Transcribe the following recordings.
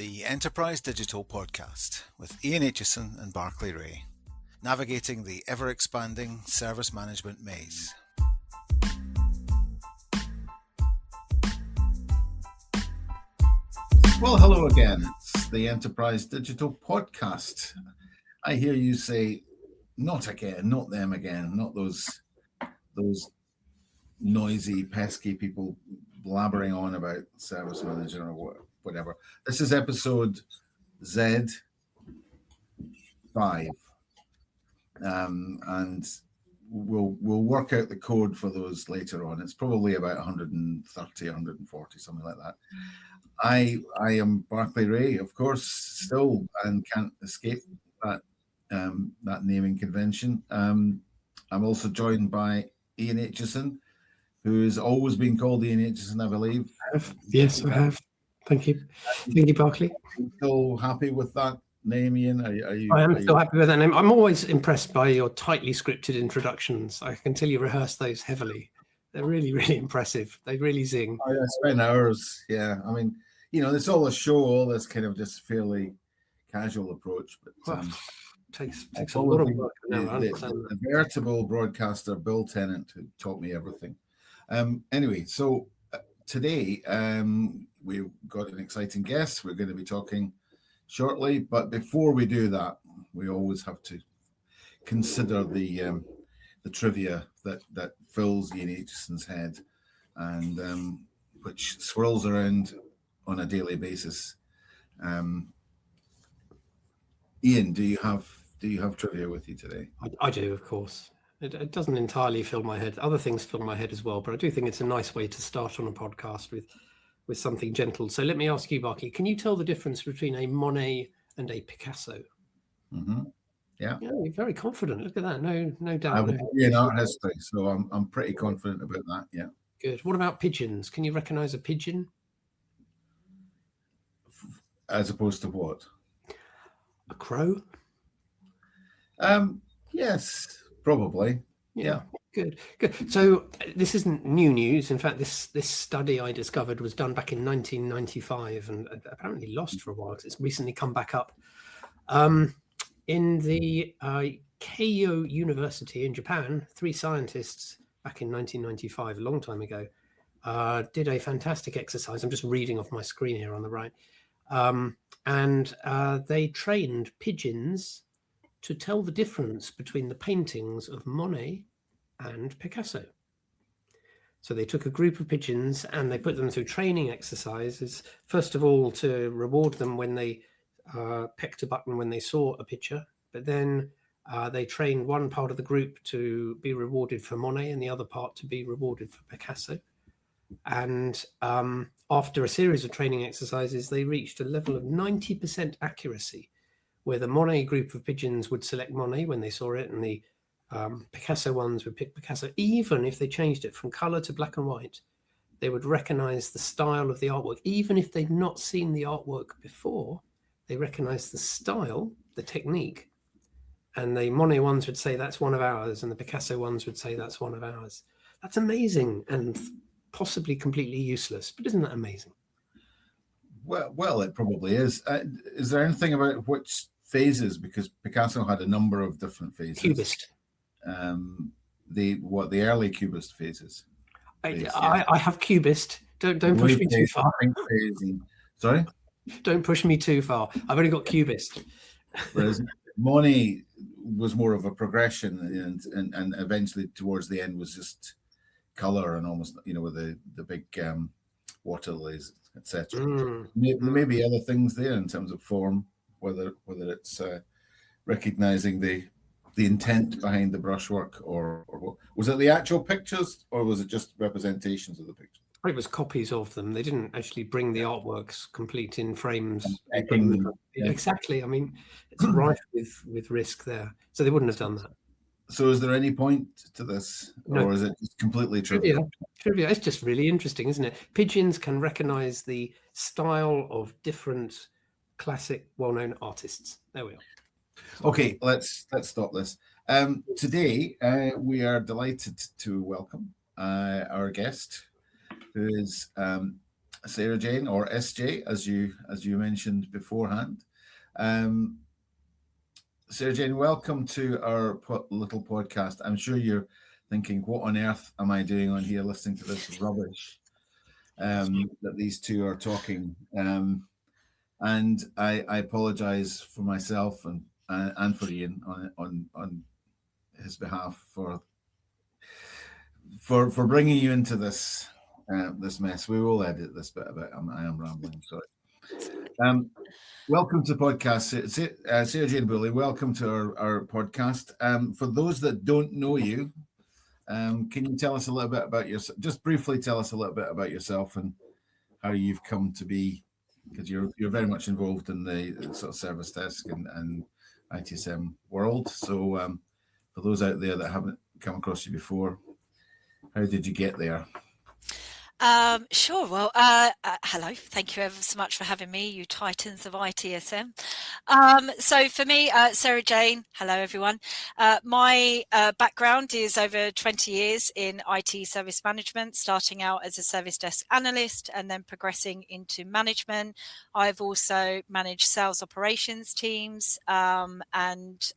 the Enterprise Digital Podcast with Ian Aitchison and Barclay Ray, navigating the ever-expanding service management maze. Well, hello again. It's the Enterprise Digital Podcast. I hear you say, not again, not them again, not those noisy, pesky people blabbering on about service manager or whatever. This is episode Z5, and we'll work out the code for those later on. It's probably about 130, 140, something like that. I am Barclay Ray, of course, still, and can't escape that naming convention. I'm also joined by Ian Aitchison, who's always been called Ian Aitchison, I believe. Yes, I have. Thank you. Thank you, Barclay. Are you still happy with that name, Ian? I am still happy with that name. I'm always impressed by your tightly scripted introductions. I can tell you rehearse those heavily. They're really, really impressive. They really zing. I spend hours, yeah. I mean, it's all a show, all this kind of just fairly casual approach. But takes a lot of work. The veritable broadcaster, Bill Tennant, who taught me everything. Anyway, so today we've got an exciting guest. We're going to be talking shortly, but before we do that, we always have to consider the trivia that fills Ian Aitchison's head and which swirls around on a daily basis. Ian, do you have trivia with you today? I do, of course. It doesn't entirely fill my head. Other things fill my head as well, but I do think it's a nice way to start on a podcast with something gentle. So let me ask you, Barclay, can you tell the difference between a Monet and a Picasso? Mm-hmm. Yeah, you're very confident. Look at that. No doubt. I have a degree in art history, so I'm pretty confident about that. Yeah. Good. What about pigeons? Can you recognise a pigeon? As opposed to what? A crow? Yes, probably. Yeah. Good. So this isn't new news. In fact, this study I discovered was done back in 1995 and apparently lost for a while because it's recently come back up. In the Keio University in Japan, 3 scientists back in 1995, a long time ago, did a fantastic exercise. I'm just reading off my screen here on the right. And they trained pigeons to tell the difference between the paintings of Monet and Picasso. So they took a group of pigeons and they put them through training exercises, first of all to reward them when they pecked a button when they saw a picture, but then they trained one part of the group to be rewarded for Monet and the other part to be rewarded for Picasso. And after a series of training exercises, they reached a level of 90% accuracy, where the Monet group of pigeons would select Monet when they saw it, and the Picasso ones would pick Picasso. Even if they changed it from color to black and white, they would recognize the style of the artwork. Even if they'd not seen the artwork before, they recognized the style, the technique. And the Monet ones would say, that's one of ours, and the Picasso ones would say, that's one of ours. That's amazing and possibly completely useless, but isn't that amazing? Well, it probably is. Is there anything about which phases? Because Picasso had a number of different phases. Cubist. The early Cubist phases. I have Cubist. Don't push me too far. Sorry? Don't push me too far. I've only got Cubist. Whereas Monet was more of a progression, and eventually towards the end was just color and almost with the big water lilies, etc. Maybe other things there in terms of form, whether it's recognizing the intent behind the brushwork or what. Was it the actual pictures or was it just representations of the pictures? It was copies of them. They didn't actually bring the artworks complete in frames. Exactly. I mean, it's rife with risk there. So they wouldn't have done that. So is there any point to this? No. Or is it just completely trivial? Trivia. It's just really interesting, isn't it? Pigeons can recognize the style of different classic, well-known artists. There we are. Okay, let's stop this. Today, we are delighted to welcome our guest, who is Sarah-Jane, or SJ, as you mentioned beforehand. Sarah-Jane, welcome to our little podcast. I'm sure you're thinking, what on earth am I doing on here listening to this rubbish that these two are talking? And I apologize for myself and for Ian on his behalf for bringing you into this mess. We will edit this bit about I am rambling, sorry. Welcome to the podcast, Sarah-Jane Bulley. Welcome to our podcast. For those that don't know you, can you tell us a little bit about yourself? Just briefly tell us a little bit about yourself and how you've come to be, because you're very much involved in the sort of service desk and ITSM world. So for those out there that haven't come across you before, how did you get there? Sure. Well, hello. Thank you ever so much for having me, you titans of ITSM. So for me, Sarah-Jane, hello everyone. My background is over 20 years in IT service management, starting out as a service desk analyst and then progressing into management. I've also managed sales operations teams and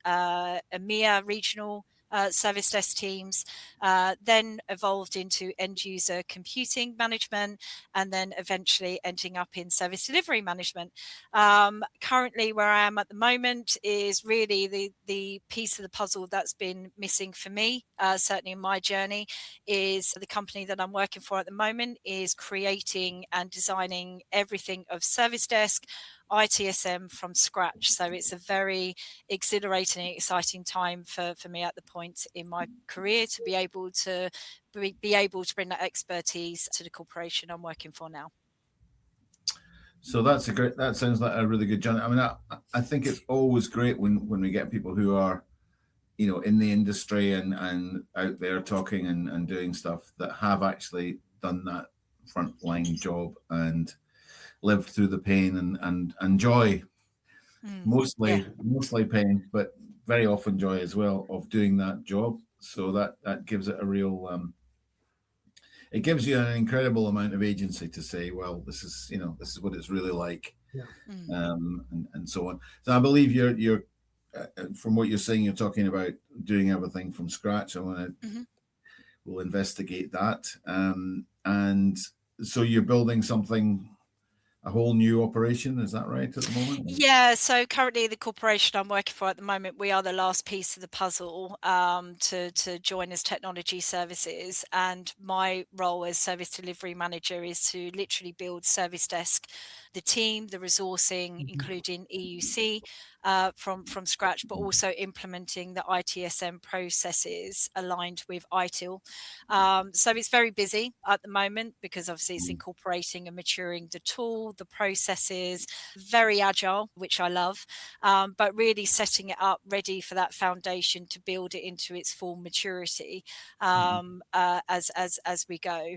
EMEA regional service desk teams, then evolved into end user computing management, and then eventually ending up in service delivery management. Currently, where I am at the moment is really the piece of the puzzle that's been missing for me, certainly in my journey, is the company that I'm working for at the moment is creating and designing everything of service desk, ITSM from scratch. So it's a very exhilarating and exciting time for me at the point in my career to be able to bring that expertise to the corporation I'm working for now. So that sounds like a really good journey. I mean, I think it's always great when we get people who are, in the industry and out there talking and doing stuff that have actually done that frontline job and lived through the pain and joy, mostly pain, but very often joy as well of doing that job. So that gives it a real, it gives you an incredible amount of agency to say, well, this is what it's really like, and so on. So I believe you're from what you're saying, you're talking about doing everything from scratch. I want to, we'll investigate that, and so you're building something. A whole new operation, is that right at the moment? Yeah, so currently the corporation I'm working for at the moment, we are the last piece of the puzzle to join as technology services, and my role as service delivery manager is to literally build service desk, the team, the resourcing, including EUC from scratch, but also implementing the ITSM processes aligned with ITIL. So it's very busy at the moment because obviously it's incorporating and maturing the tool, the processes, very agile, which I love, but really setting it up ready for that foundation to build it into its full maturity as we go.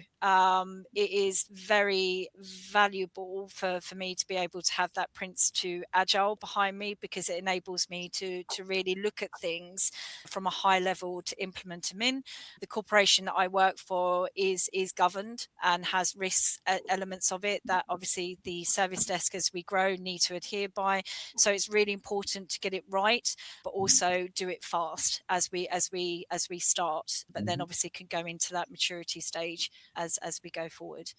It is very valuable for me to be able to have that Prince 2 Agile behind me, because it enables me to really look at things from a high level to implement them in. The corporation that I work for is governed and has risks elements of it that obviously the service desk as we grow need to adhere by. So it's really important to get it right, but also do it fast as we start, but then obviously can go into that maturity stage as we go forward.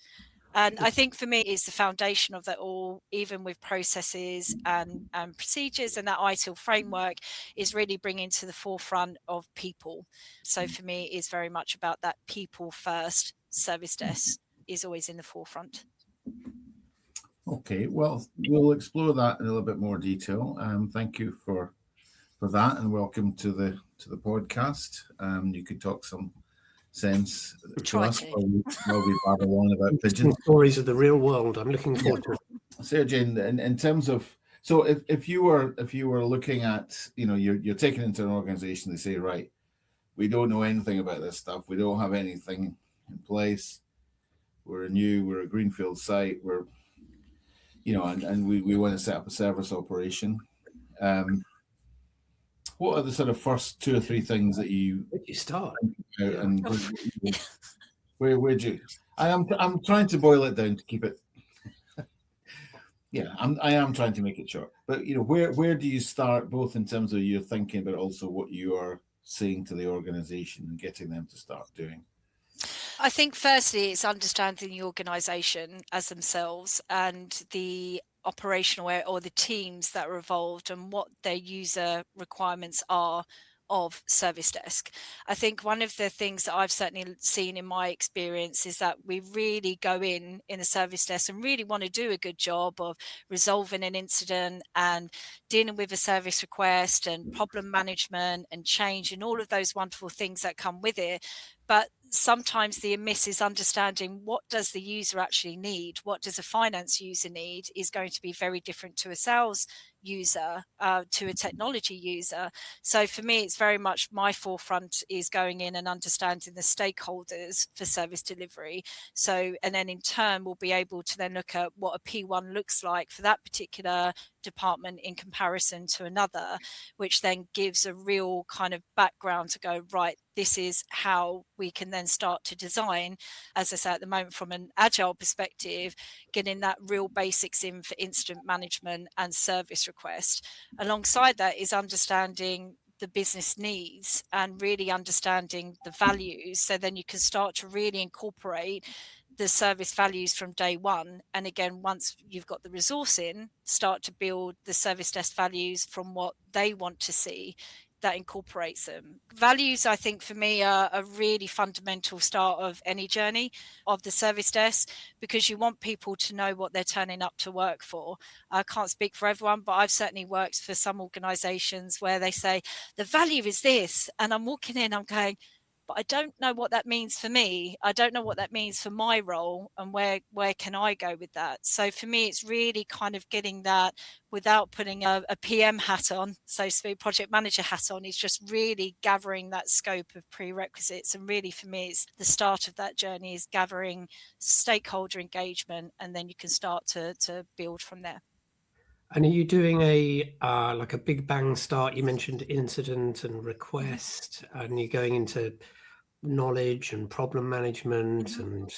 And I think for me, it's the foundation of that all, even with processes and procedures, and that ITIL framework is really bringing to the forefront of people. So for me, it's very much about that people first. Service desk is always in the forefront. Okay, well, we'll explore that in a little bit more detail. Thank you for that, and welcome to the podcast. You could talk some sense to us while we babble on about pigeons. Stories of the real world. I'm looking forward to it. Sarah-Jane, in terms of, so if you were looking at, you're taken into an organization, they say, right, we don't know anything about this stuff, we don't have anything in place, we're a greenfield site, we're, and we want to set up a service operation. What are the sort of first 2 or 3 things that you start? And where'd you? I'm trying to boil it down to keep it Yeah, I am trying to make it short. But, you know, where do you start, both in terms of your thinking, but also what you are saying to the organization and getting them to start doing? I think firstly it's understanding the organisation as themselves and the operational or the teams that are involved and what their user requirements are of service desk. I think one of the things that I've certainly seen in my experience is that we really go in a service desk and really want to do a good job of resolving an incident and dealing with a service request and problem management and change and all of those wonderful things that come with it. But sometimes the amiss is understanding what does the user actually need, what does a finance user need is going to be very different to a sales user, to a technology user. So for me, it's very much my forefront is going in and understanding the stakeholders for service delivery. So, and then in turn, we'll be able to then look at what a P1 looks like for that particular department in comparison to another, which then gives a real kind of background to go, right, this is how we can then start to design, as I say at the moment, from an agile perspective, getting that real basics in for incident management and service request. Alongside that is understanding the business needs and really understanding the values. So then you can start to really incorporate the service values from day one. And again, once you've got the resource in, start to build the service desk values from what they want to see that incorporates them. Values, I think, for me are a really fundamental start of any journey of the service desk, because you want people to know what they're turning up to work for. I can't speak for everyone, but I've certainly worked for some organisations where they say the value is this, and I'm walking in, I'm going, but I don't know what that means for me. I don't know what that means for my role, and where can I go with that? So for me, it's really kind of getting that without putting a PM hat on, so to speak, project manager hat on. It's just really gathering that scope of prerequisites. And really for me, it's the start of that journey is gathering stakeholder engagement, and then you can start to build from there. And are you doing a like a big bang start? You mentioned incident and request, and you're going into knowledge and problem management and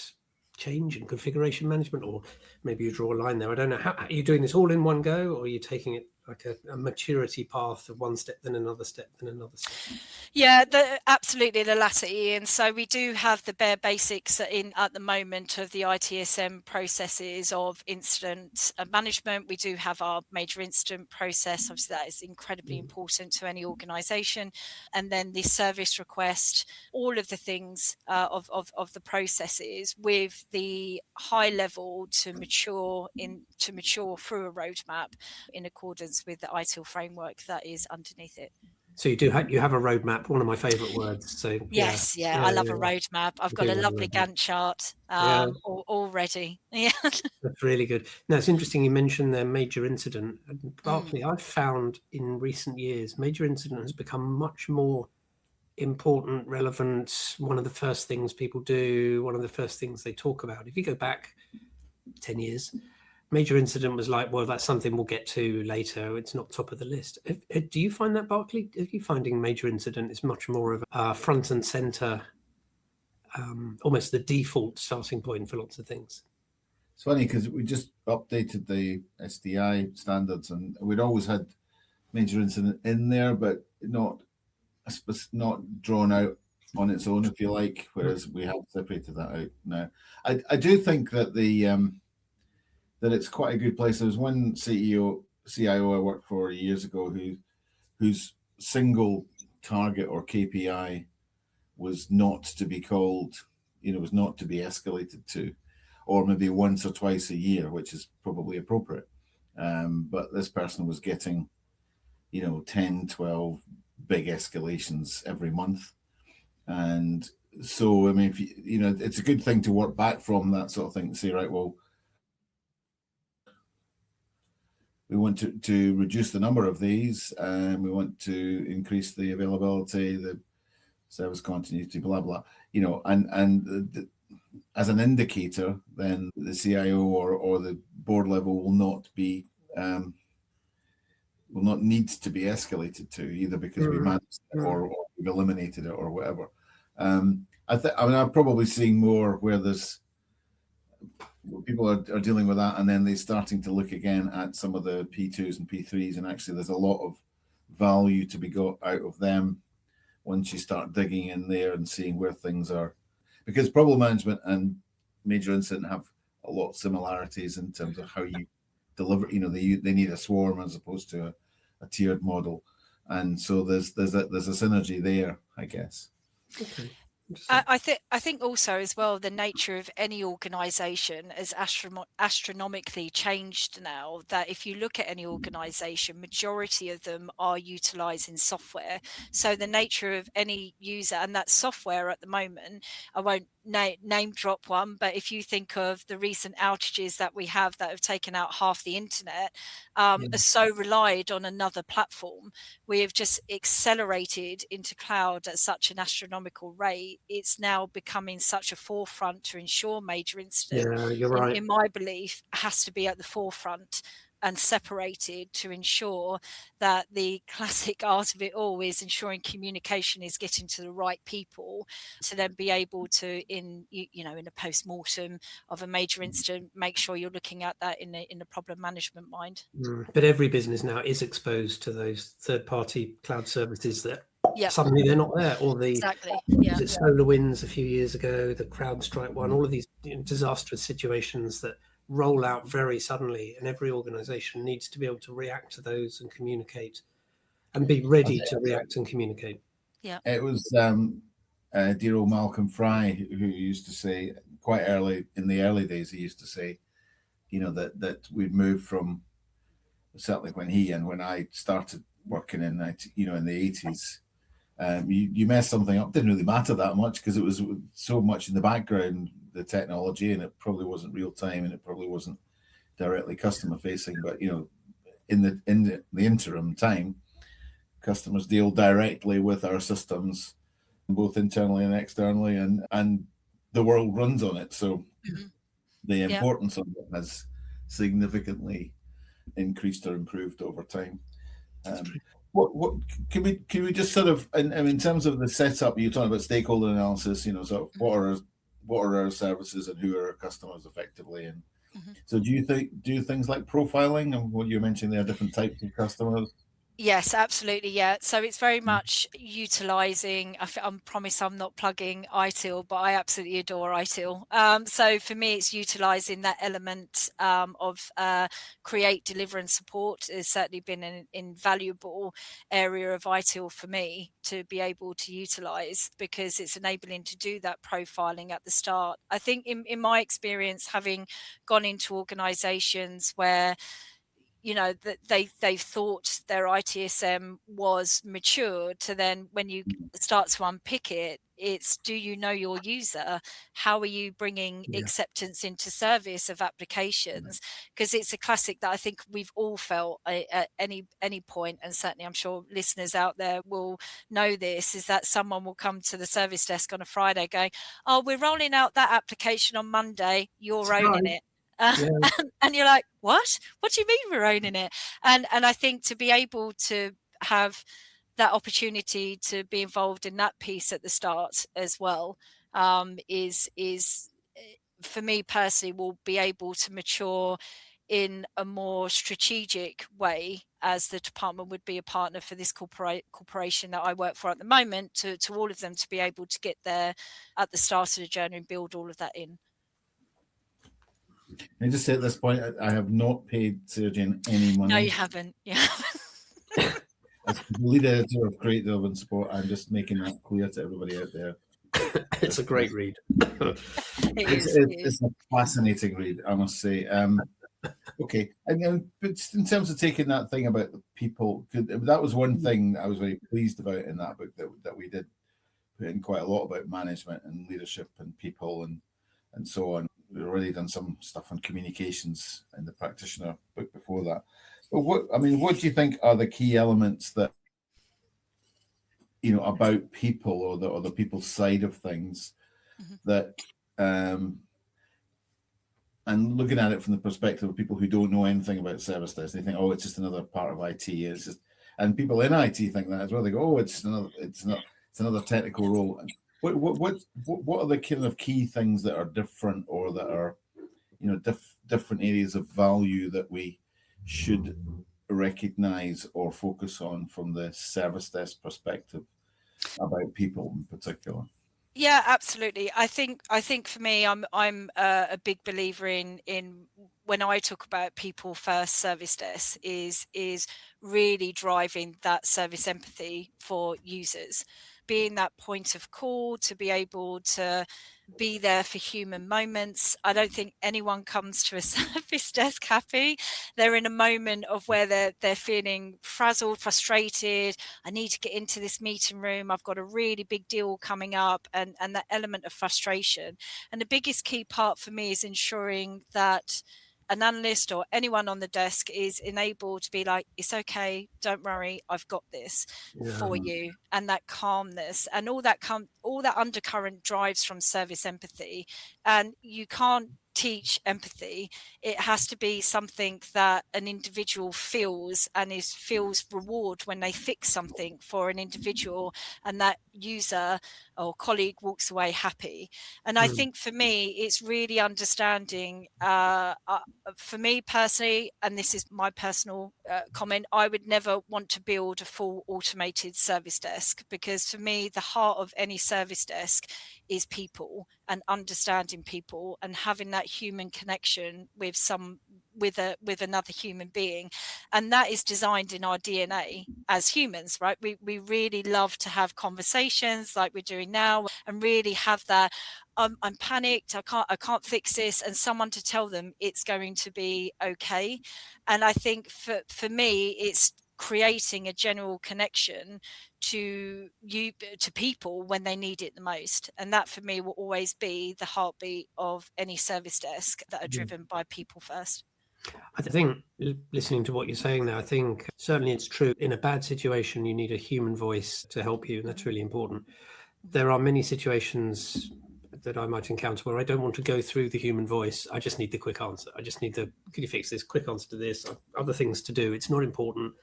change and configuration management, or maybe you draw a line there. I don't know. How are you doing this all in one go, or are you taking it like a maturity path of one step, then another step, then another step? Yeah, absolutely the latter, Ian. So we do have the bare basics in at the moment of the ITSM processes of incident management. We do have our major incident process. Obviously, that is incredibly important to any organisation. And then the service request, all of the things of the processes with the high level to mature through a roadmap in accordance with the ITIL framework that is underneath it. So you have a roadmap, one of my favourite words. So yes, I love a roadmap. I've got a lovely Gantt chart already. Yeah, that's really good. Now it's interesting you mentioned the major incident. Barclay, I've found in recent years, major incident has become much more important, relevant. One of the first things people do, one of the first things they talk about. If you go back 10 years, major incident was like, well, that's something we'll get to later. It's not top of the list. Do you find that, Barclay? Are you finding major incident is much more of a front and center, almost the default starting point for lots of things? It's funny because we just updated the SDI standards, and we'd always had major incident in there, but not drawn out on its own, if you like, whereas we have separated that out now. I do think that that it's quite a good place. There was one CIO I worked for years ago whose single target or KPI was not to be called, was not to be escalated to, or maybe once or twice a year, which is probably appropriate. But this person was getting, 10, 12 big escalations every month. And so, I mean, if it's a good thing to work back from that sort of thing to say, right, well, we want to reduce the number of these, and we want to increase the availability, the service continuity, blah, blah, as an indicator, then the CIO or the board level will not need to be escalated to, either because we managed it or we've eliminated it or whatever. I'm probably seeing more where there's people are dealing with that, and then they're starting to look again at some of the P2s and P3s, and actually there's a lot of value to be got out of them once you start digging in there and seeing where things are. Because problem management and major incident have a lot of similarities in terms of how you deliver. You know, they need a swarm as opposed to a tiered model, and so there's a synergy there, I guess. Okay. I think also as well, the nature of any organization has astronomically changed now, that if you look at any organization, majority of them are utilizing software. So the nature of any user, and that software at the moment, I won't name drop one, but if you think of the recent outages that we have that have taken out half the internet, are so relied on another platform. We have just accelerated into cloud at such an astronomical rate. It's now becoming such a forefront to ensure major incident. Yeah, you're right. In my belief, has to be at the forefront and separated to ensure that the classic art of it all is ensuring communication is getting to the right people to then be able to, in a post-mortem of a major incident, make sure you're looking at that in a problem management mind. But every business now is exposed to those third-party cloud services that suddenly they're not there, or the SolarWinds a few years ago, the CrowdStrike one, all of these disastrous situations that roll out very suddenly, and every organization needs to be able to react to those and communicate and be ready to react and communicate. Yeah, it was dear old Malcolm Fry who used to say, quite early in the early days, he used to say, that we'd moved from, certainly when I started working in IT, in the 80s, you messed something up, didn't really matter that much because it was so much in the background, the technology, and it probably wasn't real time, and it probably wasn't directly customer facing. But in the interim time, customers deal directly with our systems, both internally and externally, and the world runs on it. So the importance of it has significantly increased or improved over time. What can we just sort of, in terms of the setup, you're talking about stakeholder analysis, sort of what are our services and who are our customers effectively, and so do you do things like profiling and what you mentioned there, different types of customers? Yes, absolutely. Yeah. So it's very much utilizing, I promise I'm not plugging ITIL, but I absolutely adore ITIL. So for me, it's utilizing that element of create, deliver and support has certainly been an invaluable area of ITIL for me to be able to utilize, because it's enabling to do that profiling at the start. I think in my experience, having gone into organizations where that they thought their ITSM was mature, to then when you start to unpick it, it's, do you know your user? How are you bringing acceptance into service of applications? Because it's a classic that I think we've all felt at any point, and certainly I'm sure listeners out there will know this, is that someone will come to the service desk on a Friday going, oh, we're rolling out that application on Monday, you're owning it. And you're like, what do you mean we're owning it? And I think to be able to have that opportunity to be involved in that piece at the start as well is for me personally will be able to mature in a more strategic way, as the department would be a partner for this corporation that I work for at the moment, to all of them to be able to get there at the start of the journey and build all of that in. I just say at this point, I have not paid Sarah-Jane any money. No, you haven't. Yeah. As the lead editor of Creative and Sport, I'm just making that clear to everybody out there. It's a great read. It's a fascinating read, I must say. Okay, but in terms of taking that thing about the people, that was one thing I was very pleased about in that book, that we did put in quite a lot about management and leadership and people and so on. We've already done some stuff on communications in the practitioner book before that. But what do you think are the key elements that, about people or the people side of things that, and looking at it from the perspective of people who don't know anything about service desk, they think, oh, it's just another part of IT. It's just, and people in IT think that as well. They go, oh, it's another technical role. What are the kind of key things that are different or that are different areas of value that we should recognize or focus on from the service desk perspective about people in particular? Yeah, absolutely. I think for me, I'm a big believer in when I talk about people first service desk is really driving that service empathy for users, being that point of call to be able to be there for human moments. I don't think anyone comes to a service desk happy. They're in a moment of where they're feeling frazzled, frustrated. I need to get into this meeting room. I've got a really big deal coming up, and that element of frustration. And the biggest key part for me is ensuring that an analyst or anyone on the desk is enabled to be like, it's okay, don't worry, I've got this for you. And that calmness and all that undercurrent drives from service empathy. And you can't teach empathy. It has to be something that an individual feels and feels reward when they fix something for an individual, and that user or colleague walks away happy. And I think for me, it's really understanding, for me personally, and this is my personal comment, I would never want to build a full automated service desk, because for me, the heart of any service desk is people and understanding people and having that human connection with another human being. And that is designed in our DNA as humans, right? We really love to have conversations like we're doing now and really have that, I'm panicked, I can't fix this, and someone to tell them it's going to be okay. And I think for me, it's creating a general connection to people when they need it the most. And that for me will always be the heartbeat of any service desk that are driven by people first. I think, listening to what you're saying there, I think certainly it's true. In a bad situation, you need a human voice to help you, and that's really important. There are many situations that I might encounter where I don't want to go through the human voice. I just need the quick answer. I just need could you fix this? Quick answer to this. Other things to do. It's not important.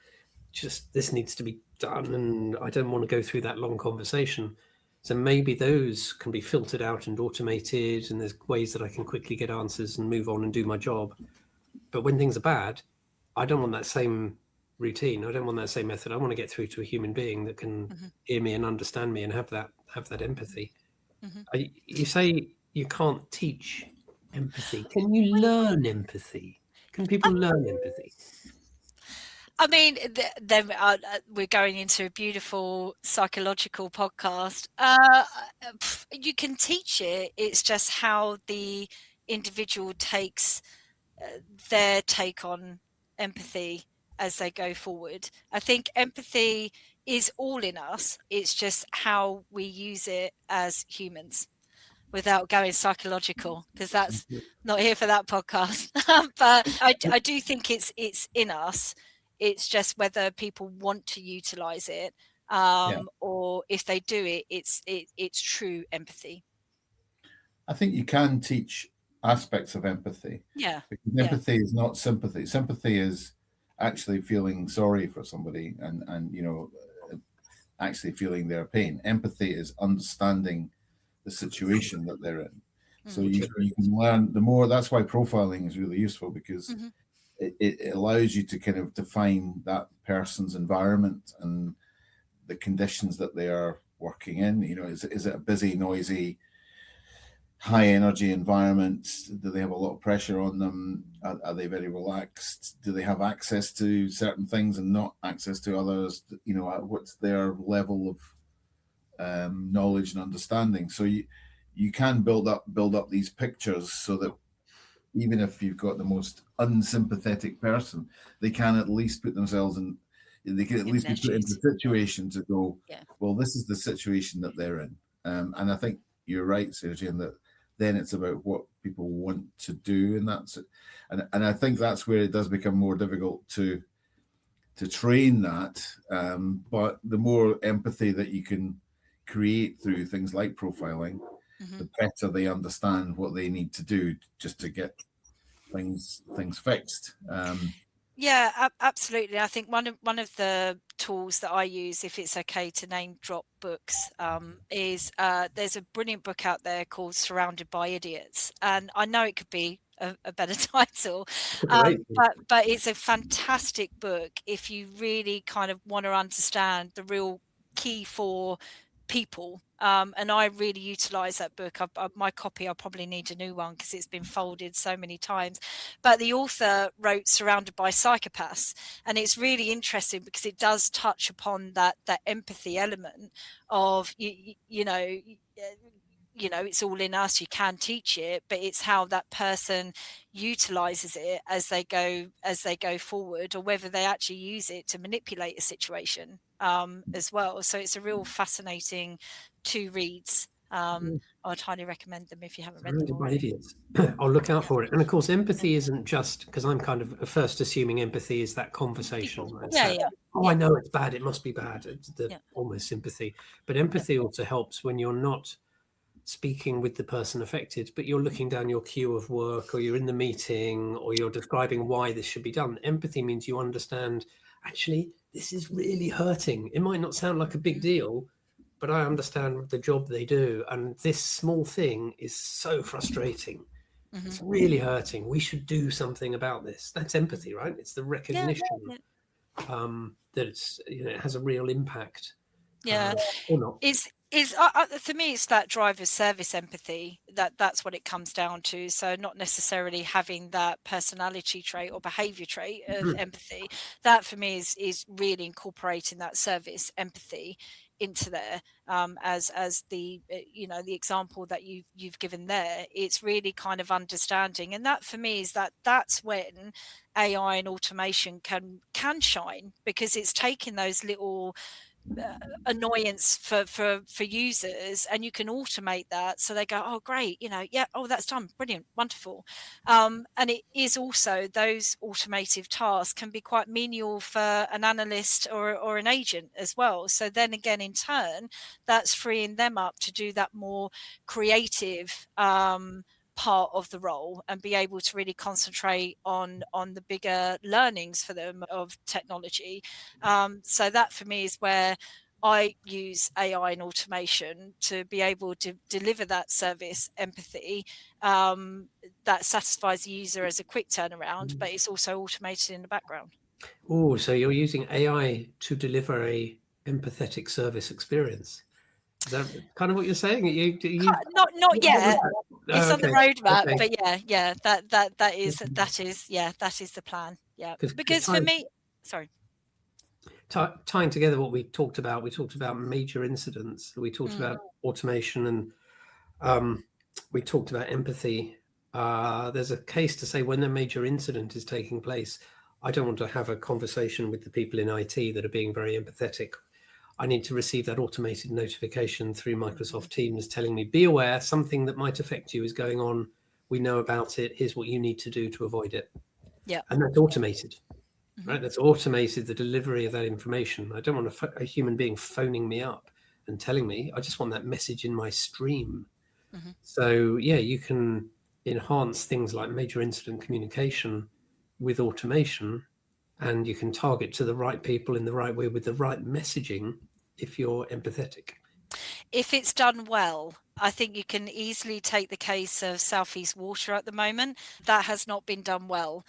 Just this needs to be done, and I don't want to go through that long conversation. So maybe those can be filtered out and automated, and there's ways that I can quickly get answers and move on and do my job. But when things are bad, I don't want that same routine. I don't want that same method. I want to get through to a human being that can hear me and understand me and have that empathy. You say you can't teach empathy. Can you learn empathy? Can people learn empathy? I mean, then we're going into a beautiful psychological podcast. You can teach it. It's just how the individual takes their take on empathy as they go forward. I think empathy is all in us. It's just how we use it as humans, without going psychological, because that's not here for that podcast. But I do think it's in us. It's just whether people want to utilize it, or if they do it, it's true empathy. I think you can teach aspects of empathy. Yeah. Because empathy is not sympathy. Sympathy is actually feeling sorry for somebody and actually feeling their pain. Empathy is understanding the situation that they're in. So you can learn the more. That's why profiling is really useful, because it allows you to kind of define that person's environment and the conditions that they are working in. Is it a busy, noisy, high energy environment? Do they have a lot of pressure on them? Are they very relaxed? Do they have access to certain things and not access to others? What's their level of knowledge and understanding? So you can build up these pictures so that even if you've got the most unsympathetic person, they can at least put themselves in. They can at least be put into a situation to go, well, this is the situation that they're in. And I think you're right, Sarah-Jane, that then it's about what people want to do, and I think that's where it does become more difficult to train that. But the more empathy that you can create through things like profiling, the better they understand what they need to do just to get things fixed. Yeah, absolutely. I think one of the tools that I use, if it's okay to name drop books, is there's a brilliant book out there called Surrounded by Idiots. And I know it could be a better title. Great. But it's a fantastic book if you really kind of want to understand the real key for people. And I really utilize that book. My copy, I'll probably need a new one because it's been folded so many times. But the author wrote Surrounded by Psychopaths, and it's really interesting because it does touch upon that empathy element of you know, it's all in us. You can teach it, but it's how that person utilizes it as they go forward, or whether they actually use it to manipulate a situation as well. So it's a real fascinating 2 reads. I'd highly recommend them if you haven't read them already. I'll look out for it. And of course, empathy isn't just, because I'm kind of first assuming empathy is that conversation. Right? I know it's bad, it must be bad. It's almost sympathy. But empathy also helps when you're not speaking with the person affected, but you're looking down your queue of work, or you're in the meeting, or you're describing why this should be done. Empathy means you understand, actually, this is really hurting. It might not sound like a big deal, but I understand the job they do. And this small thing is so frustrating. It's really hurting. We should do something about this. That's empathy, right? It's the recognition that it's, it has a real impact. Or not. For me, it's that driver service empathy. That's what it comes down to. So not necessarily having that personality trait or behavior trait of empathy. That for me is really incorporating that service empathy into there, as the the example that you've given there. It's really kind of understanding, and that for me is that's when AI and automation can shine, because it's taking those little annoyance for users, and you can automate that, so they go, oh great, that's done, brilliant, wonderful. And it is also, those automated tasks can be quite menial for an analyst or an agent as well. So then again, in turn, that's freeing them up to do that more creative part of the role, and be able to really concentrate on the bigger learnings for them of technology. So that for me is where I use AI and automation to be able to deliver that service empathy that satisfies the user as a quick turnaround, but it's also automated in the background. Oh, so you're using AI to deliver a empathetic service experience. Is that kind of what you're saying? Not yet. It's on the roadmap, but that is the plan. Yeah, because for me, sorry. Tying together what we talked about major incidents. We talked about automation, and we talked about empathy. There's a case to say when a major incident is taking place, I don't want to have a conversation with the people in IT that are being very empathetic. I need to receive that automated notification through Microsoft Teams telling me, be aware, something that might affect you is going on. We know about it. Here's what you need to do to avoid it. Yeah. And that's automated, right? That's automated, the delivery of that information. I don't want a human being phoning me up and telling me. I just want that message in my stream. So, you can enhance things like major incident communication with automation, and you can target to the right people in the right way with the right messaging if you're empathetic. If it's done well, I think you can easily take the case of Southeast Water at the moment. That has not been done well.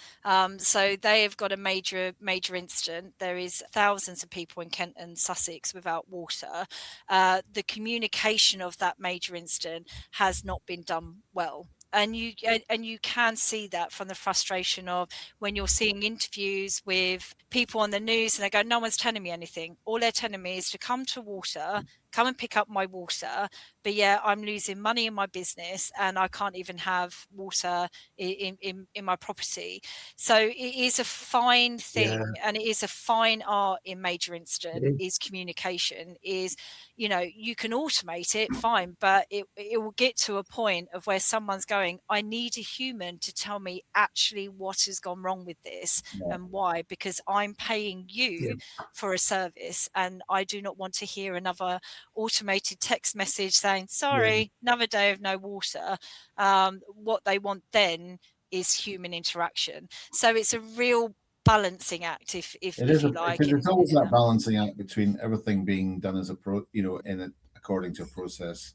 So they have got a major incident. There is thousands of people in Kent and Sussex without water. The communication of that major incident has not been done well. And you can see that from the frustration of when you're seeing interviews with people on the news and they go, no one's telling me anything. All they're telling me is to come to water, come and pick up my water. But I'm losing money in my business and I can't even have water in my property. So it is a fine thing, and it is a fine art in major incident is communication. Is, you can automate it, fine, but it will get to a point of where someone's going, I need a human to tell me actually what has gone wrong with this and why, because I'm paying you for a service and I do not want to hear another automated text message saying, sorry, another day of no water. What they want then is human interaction. So it's a real balancing act, if you like. It's always that balancing act between everything being done as according to a process,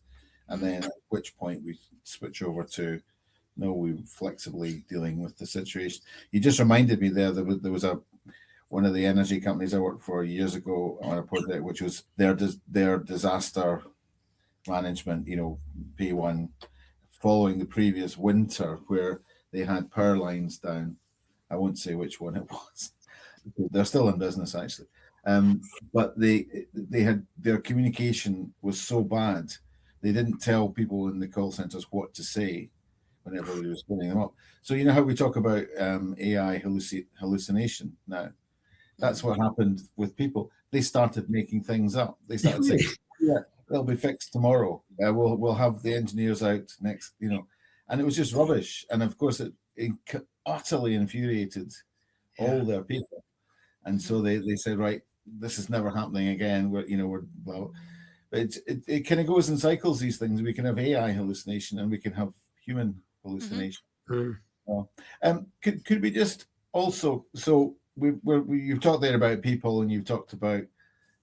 and then at which point we switch over to no, we're flexibly dealing with the situation. You just reminded me there was one of the energy companies I worked for years ago on a project, which was their disaster management, P1, following the previous winter where they had power lines down. I won't say which one it was. They're still in business, actually. But they had, their communication was so bad, they didn't tell people in the call centers what to say when everybody was pulling them up. So you know how we talk about AI hallucination now? That's what happened with people. They started making things up. They started saying, "Yeah, they'll be fixed tomorrow. We'll have the engineers out next," and it was just rubbish. And of course, it utterly infuriated all their people. And so they said, "Right, this is never happening again." We're well, but it kind of goes in cycles. These things, we can have AI hallucination and we can have human hallucination. Could we just also, so you've talked there about people and you've talked about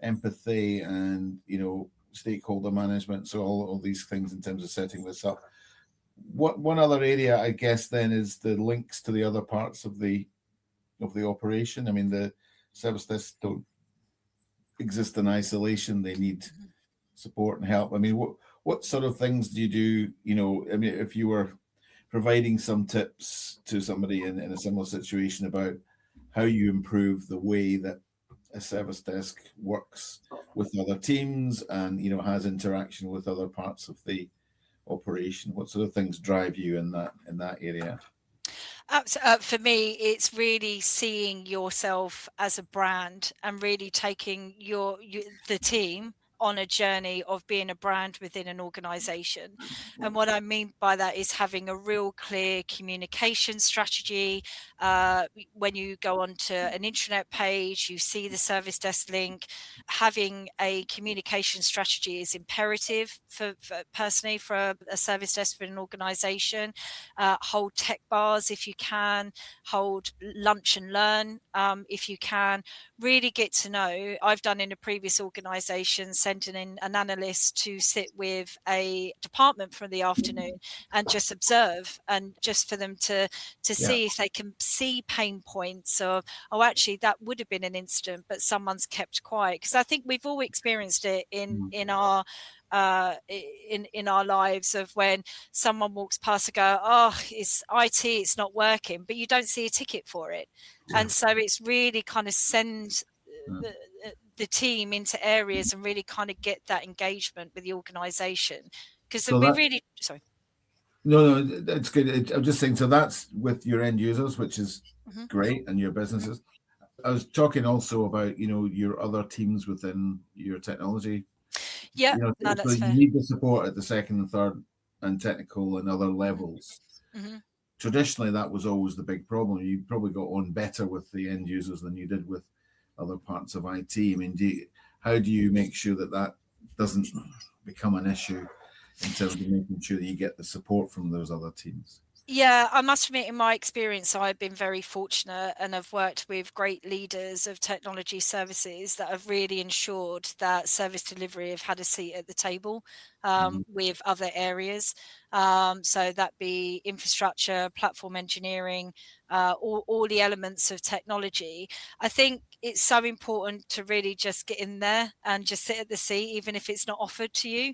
empathy and stakeholder management, so all these things in terms of setting this up. One other area, I guess, then is the links to the other parts of the operation. I mean, the service desks don't exist in isolation. They need support and help. I mean, what sort of things do you do? I mean, if you were providing some tips to somebody in a similar situation about how you improve the way that a service desk works with other teams and has interaction with other parts of the operation, what sort of things drive you in that area? For me, it's really seeing yourself as a brand and really taking the team on a journey of being a brand within an organization. And what I mean by that is having a real clear communication strategy. When you go onto an intranet page, you see the service desk link. Having a communication strategy is imperative for personally for a service desk for an organization. Hold tech bars if you can, hold lunch and learn if you can. Really get to know. I've done in a previous organization, sending in an analyst to sit with a department for the afternoon and just observe, and just for them to see if they can see pain points of, oh, actually that would have been an incident, but someone's kept quiet. Because I think we've all experienced it in our lives, of when someone walks past and go, oh, it's IT, it's not working, but you don't see a ticket for it. And so it's really kind of send the team into areas and really kind of get that engagement with the organization, because So we really sorry. No, that's good. I'm just saying, so that's with your end users, which is great, and your businesses. I was talking also about, your other teams within your technology. Yeah, no, that's so fair. You need the support at the second and third and technical and other levels. Traditionally, that was always the big problem. You probably got on better with the end users than you did with other parts of IT. I mean, how do you make sure that doesn't become an issue in terms of making sure that you get the support from those other teams? Yeah, I must admit, in my experience, I've been very fortunate and I've worked with great leaders of technology services that have really ensured that service delivery have had a seat at the table with other areas. So that be infrastructure, platform engineering, all the elements of technology. I think it's so important to really just get in there and just sit at the seat, even if it's not offered to you,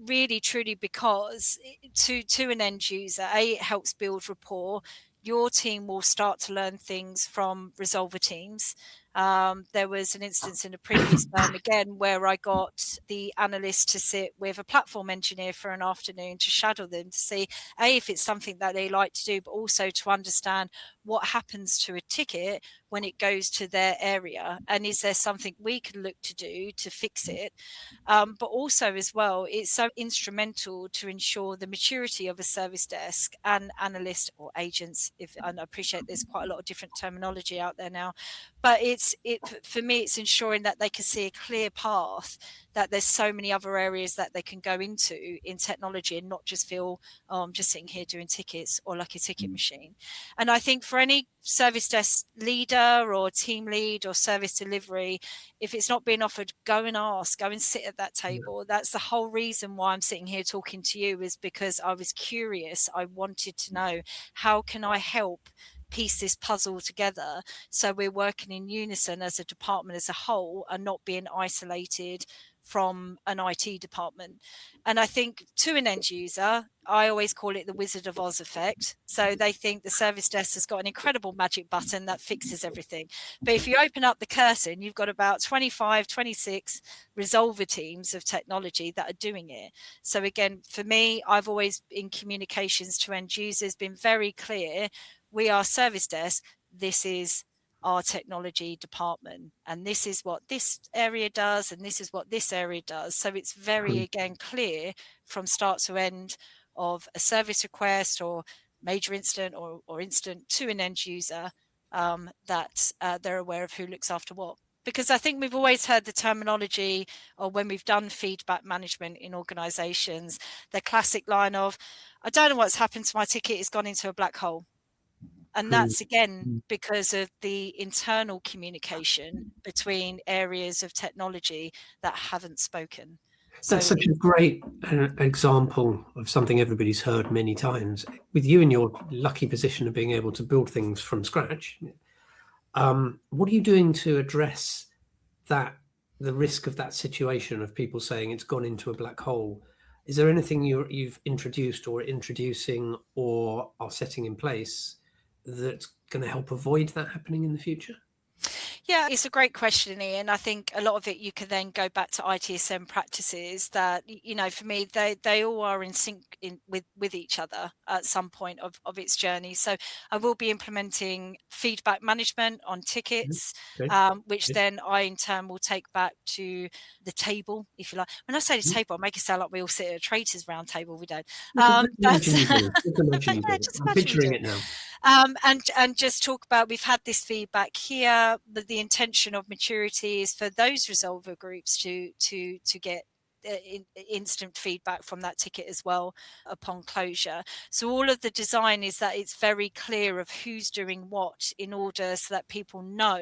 really, truly, because to an end user, it helps build rapport. Your team will start to learn things from resolver teams. There was an instance in a previous firm, again, where I got the analyst to sit with a platform engineer for an afternoon to shadow them, to see, if it's something that they like to do, but also to understand what happens to a ticket when it goes to their area, and is there something we can look to do to fix it. But also as well, it's so instrumental to ensure the maturity of a service desk and analyst or agents, and I appreciate there's quite a lot of different terminology out there now, but it's for me, it's ensuring that they can see a clear path, that there's so many other areas that they can go into in technology and not just feel, oh, I'm just sitting here doing tickets or like a ticket machine. And I think for any service desk leader or team lead or service delivery, if it's not being offered, go and ask, go and sit at that table. That's the whole reason why I'm sitting here talking to you, is because I was curious. I wanted to know, how can I help piece this puzzle together so we're working in unison as a department as a whole and not being isolated from an IT department. And I think to an end user, I always call it the Wizard of Oz effect. So they think the service desk has got an incredible magic button that fixes everything. But if you open up the curtain, you've got about 25, 26 resolver teams of technology that are doing it. So again, for me, I've always, in communications to end users, been very clear. We are service desk. This is our technology department, and this is what this area does, and this is what this area does. So it's very, again, clear from start to end of a service request or major incident or incident to an end user, that they're aware of who looks after what. Because I think we've always heard the terminology, or when we've done feedback management in organizations, the classic line of, I don't know what's happened to my ticket, it's gone into a black hole. And that's, again, because of the internal communication between areas of technology that haven't spoken. That's such a great example of something everybody's heard many times. With you in your lucky position of being able to build things from scratch, what are you doing to address that, the risk of that situation of people saying it's gone into a black hole? Is there anything you've introduced or introducing or are setting in place that's going to help avoid that happening in the future? Yeah, it's a great question, Ian. I think a lot of it you can then go back to ITSM practices that, you know, for me, they all are in sync with each other at some point of its journey. So I will be implementing feedback management on tickets, which then I in turn will take back to the table, if you like. When I say the table, I make it sound like we all sit at a traitors round table. We don't. I'm picturing it now. And just talk about, we've had this feedback here, but the intention of maturity is for those resolver groups to get instant feedback from that ticket as well upon closure. So all of the design is that it's very clear of who's doing what, in order so that people know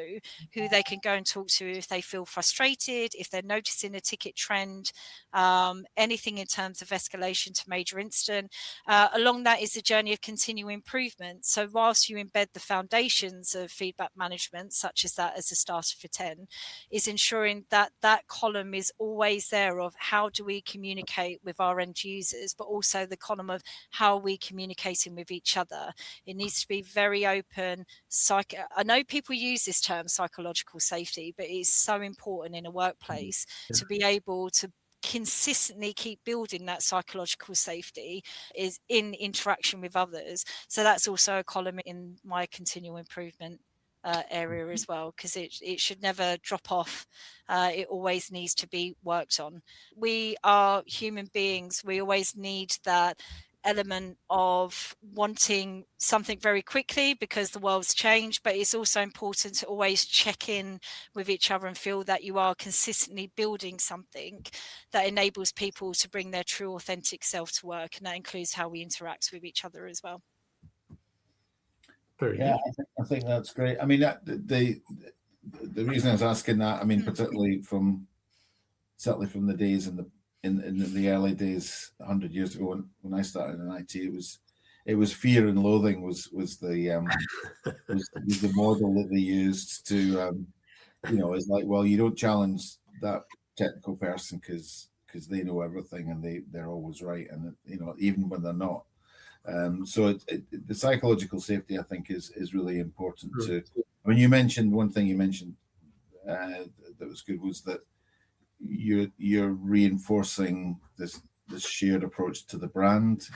who they can go and talk to if they feel frustrated, if they're noticing a ticket trend, anything in terms of escalation to major incident. Along that is a journey of continual improvement. So whilst you embed the foundations of feedback management, such as that as a starter for 10, is ensuring that that column is always there of how do we communicate with our end users, but also the column of how are we communicating with each other. It needs to be very open. I know people use this term psychological safety, but it's so important in a workplace to be able to consistently keep building that psychological safety is in interaction with others. So that's also a column in my continual improvement area as well, because it should never drop off. It always needs to be worked on. We are human beings. We always need that element of wanting something very quickly because the world's changed, but it's also important to always check in with each other and feel that you are consistently building something that enables people to bring their true authentic self to work, and that includes how we interact with each other as well. Yeah, I think that's great. I mean, the reason I was asking that, I mean, particularly from the days in the early days, 100 years ago when I started in IT, it was fear and loathing was the model that they used to, you know, it's like, well, you don't challenge that technical person because they know everything and they're always right, and you know, even when they're not. So the psychological safety, I think, is really important to. I mean, you mentioned one thing. You mentioned that was good, was that you're reinforcing this shared approach to the brand.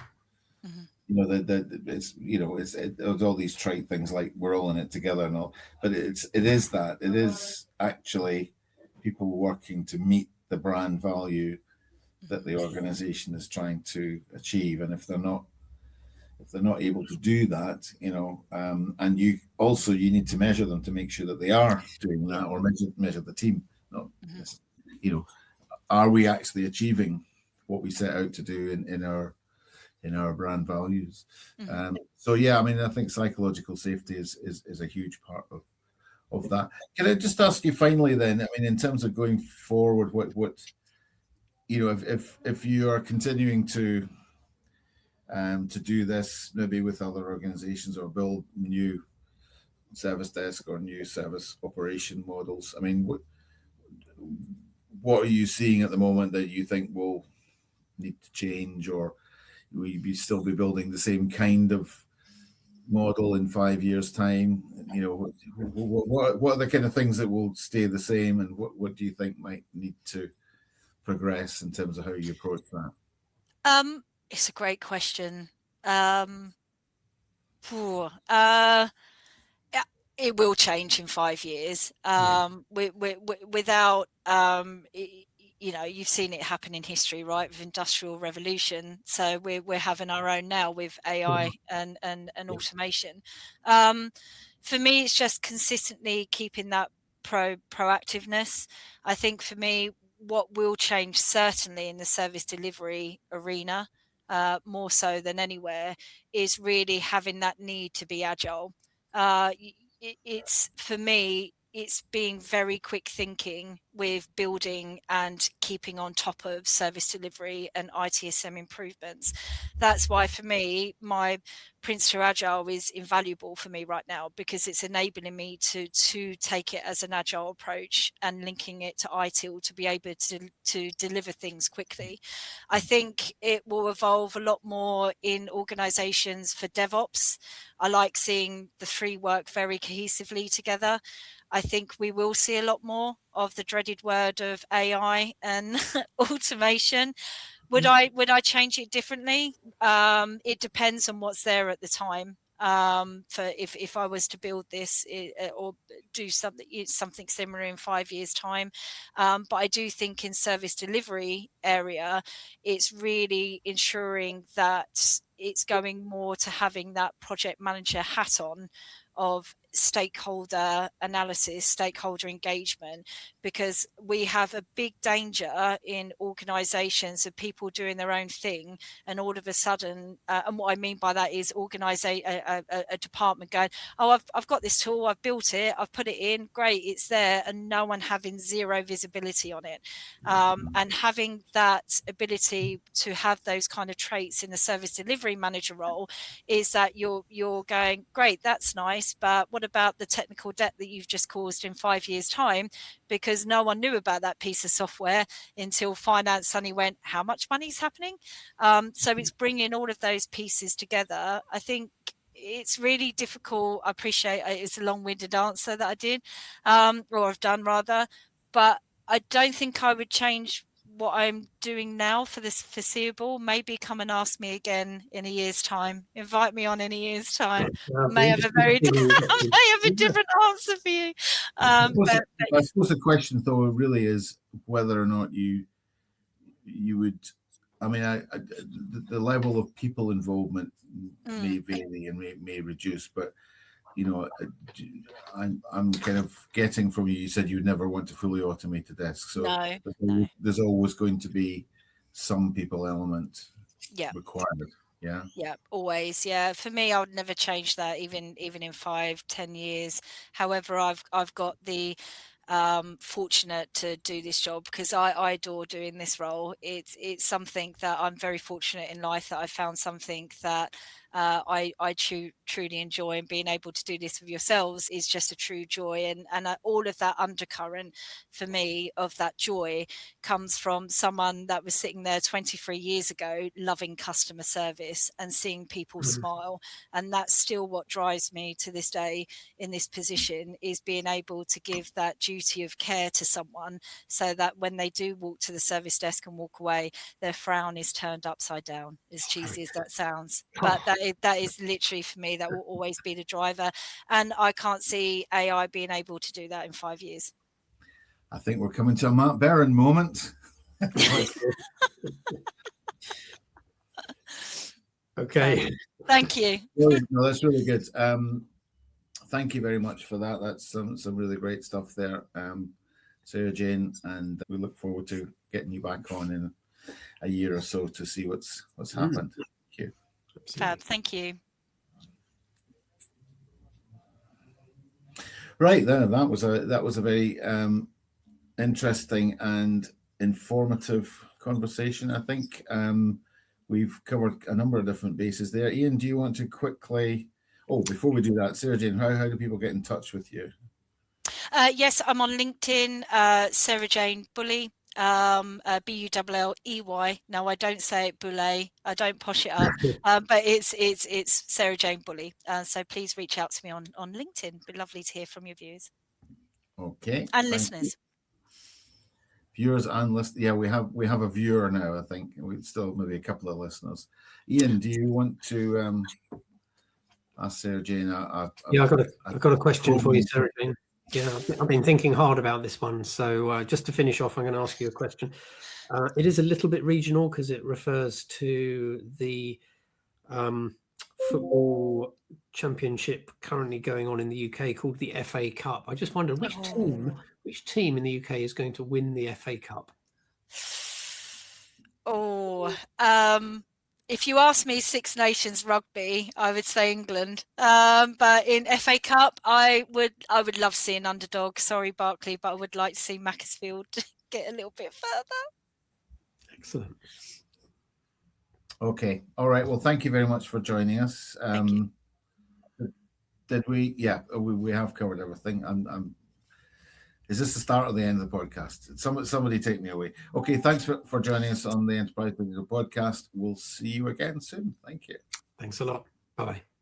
Mm-hmm. You know that it's all these trite things like we're all in it together and all, but it is actually people working to meet the brand value that the organization is trying to achieve, and if they're not. if they're not able to do that, and you need to measure them to make sure that they are doing that, or measure the team. Not, are we actually achieving what we set out to do in our brand values? I think psychological safety is a huge part of that. Can I just ask you finally then? I mean, in terms of going forward, what if you are continuing to do this maybe with other organizations or build new service desk or new service operation models, I mean, what are you seeing at the moment that you think will need to change, or will you still be building the same kind of model in 5 years' time? What are the kind of things that will stay the same, and what do you think might need to progress in terms of how you approach that? It's a great question. It will change in 5 years. Without you've seen it happen in history, right? With Industrial Revolution. So we're having our own now with AI and automation. For me, it's just consistently keeping that proactiveness. I think for me, what will change certainly in the service delivery arena, more so than anywhere, is really having that need to be agile. It's for me, it's being very quick thinking with building and keeping on top of service delivery and ITSM improvements. That's why for me, my Prince to Agile is invaluable for me right now, because it's enabling me to take it as an agile approach and linking it to ITIL to be able to deliver things quickly. I think it will evolve a lot more in organizations for DevOps. I like seeing the three work very cohesively together. I think we will see a lot more of the dreaded word of AI and automation. Would I change it differently? It depends on what's there at the time. For if I was to build this or do something similar in 5 years' time, but I do think in service delivery area, it's really ensuring that it's going more to having that project manager hat on of stakeholder analysis, stakeholder engagement, because we have a big danger in organizations of people doing their own thing, and all of a sudden, and what I mean by that is a department going, oh, I've got this tool, I've built it, I've put it in, great, it's there, and no one having zero visibility on it. And having that ability to have those kind of traits in the service delivery manager role is that you're going, great, that's nice, but what about the technical debt that you've just caused in 5 years' time? Because no one knew about that piece of software until finance suddenly went, how much money is happening? So it's bringing all of those pieces together. I think it's really difficult. I appreciate it's a long-winded answer that I did, or I've done rather, but I don't think I would change what I'm doing now for this foreseeable. Maybe come and ask me again in a year's time. Invite me on in a year's time. I may have a different answer for you. I suppose the question, though, really is whether or not you would. I mean, the level of people involvement may vary and may reduce, but I'm kind of getting from you. You said you'd never want to fully automate a desk, so no. There's always going to be some people element required. Yeah, always. Yeah, for me, I would never change that, even in 5-10 years. However, I've got the fortunate to do this job because I adore doing this role. It's something that I'm very fortunate in life that I found something that I truly enjoy, and being able to do this with yourselves is just a true joy. And all of that undercurrent for me of that joy comes from someone that was sitting there 23 years ago loving customer service and seeing people smile, and that's still what drives me to this day in this position, is being able to give that duty of care to someone so that when they do walk to the service desk and walk away, their frown is turned upside down, as cheesy as that sounds. But that is literally, for me, that will always be the driver, and I can't see AI being able to do that in 5 years. I think we're coming to a Matt Barron moment. Okay. Thank you. No, that's really good. Thank you very much for that. That's some really great stuff there, Sarah-Jane, and we look forward to getting you back on in a year or so to see what's happened. Thank you. Fab. Thank you. Right there, that was a very interesting and informative conversation. I think we've covered a number of different bases there. Ian, do you want to quickly? Oh, before we do that, Sarah-Jane, how do people get in touch with you? Yes, I'm on LinkedIn, Sarah-Jane Bulley, Bulley. No, I don't say it Bulley. I don't posh it up, but it's Sarah-Jane Bulley. So please reach out to me on LinkedIn. It'd be lovely to hear from your viewers. Okay. And listeners. Viewers and listeners. Yeah, we have a viewer now. I think we still maybe a couple of listeners. Ian, do you want to ask Sarah-Jane? Yeah, I've got a question for you, Sarah-Jane. Yeah, I've been thinking hard about this one. So just to finish off, I'm going to ask you a question. It is a little bit regional because it refers to the football championship currently going on in the UK called the FA Cup. I just wondered which team in the UK is going to win the FA Cup? If you ask me Six Nations rugby, I would say England. But in FA Cup, I would love to see an underdog. Sorry, Barclay, but I would like to see Macclesfield get a little bit further. Excellent. Okay. All right. Well, thank you very much for joining us. Did we? Yeah, we have covered everything. Is this the start or the end of the podcast? Somebody take me away. Okay, thanks for joining us on the Enterprise Digital Podcast. We'll see you again soon. Thank you. Thanks a lot. Bye-bye.